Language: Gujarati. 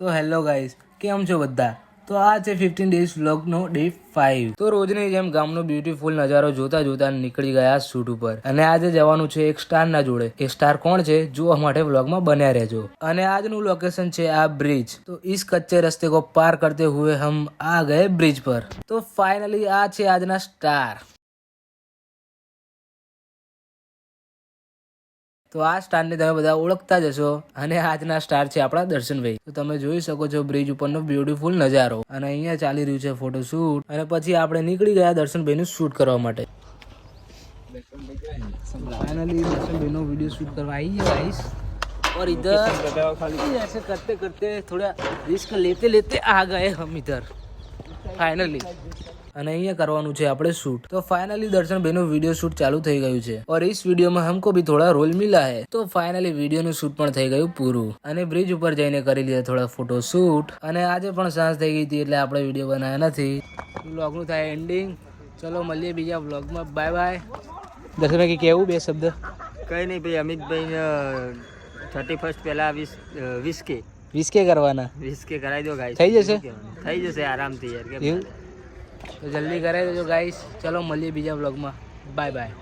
તો હેલો ગાઈસ, કેમ છો બધા? તો આ છે 15 ડેઝ વ્લોગનો ડે 5. તો રોજની જેમ ગામનો બ્યુટીફુલ નજારો જોતા જોતા નીકળી ગયા શૂટ ઉપર. અને આજે જવાનું છે એક સ્ટારના જોડે. એ સ્ટાર કોણ છે જોવા માટે વ્લોગમાં બન્યા રહેજો. અને આજનું લોકેશન છે આ બ્રિજ. તો इस कच्चे रस्ते को पार करते हुए हम आ गए ब्रिज पर. તો ફાઇનલી આ છે આજના સ્ટાર. તો આ સ્ટારને તમે બધા ઓળખતા જ હશો અને આજના સ્ટાર છે આપણા દર્શનભાઈ. તો તમે જોઈ શકો છો બ્રિજ ઉપરનો બ્યુટીફુલ નજારો અને અહીંયા ચાલી રહ્યું છે ફોટોશૂટ. અને પછી આપણે નીકળી ગયા દર્શનભાઈનું શૂટ કરવા માટે. फाइनली दर्शनभाई नो वीडियो शूट करवा आई है गाइस. और इधर ऐसे करते करते थोड़ा रिस्क लेते लेते आ गए हम इधर फाइनली. અને અહીંયા કરવાનું છે આપણે શૂટ. તો ફાઇનલી દર્શનભાઈનું વિડીયો શૂટ ચાલુ થઈ ગયું છે. और इस वीडियो में हमको भी थोड़ा रोल मिला है. તો ફાઇનલી વિડીયોનું શૂટ પણ થઈ ગયું પૂરું. અને બ્રિજ ઉપર જઈને કરી લીધા થોડા ફોટો શૂટ. અને આજે પણ સાંજ થઈ ગઈ હતી એટલે આપણે વિડીયો બનાવ્યા નથી. વ્લોગનું થાય એન્ડિંગ. ચલો મળીએ બીજા વ્લોગમાં. Bye bye. દર્શનભાઈ કેવું બે શબ્દ? કઈ નહીં ભાઈ, અમિતભાઈ 31 પહેલા 20K કરવાના 20K કરાવી દો ગાઈસ. થઈ જશે? થઈ જશે આરામથી યાર. એવું? તો જલ્દી કરાવી દેજો ગાઈસ. ચલો મળીએ બીજા વ્લોગમાં. Bye bye.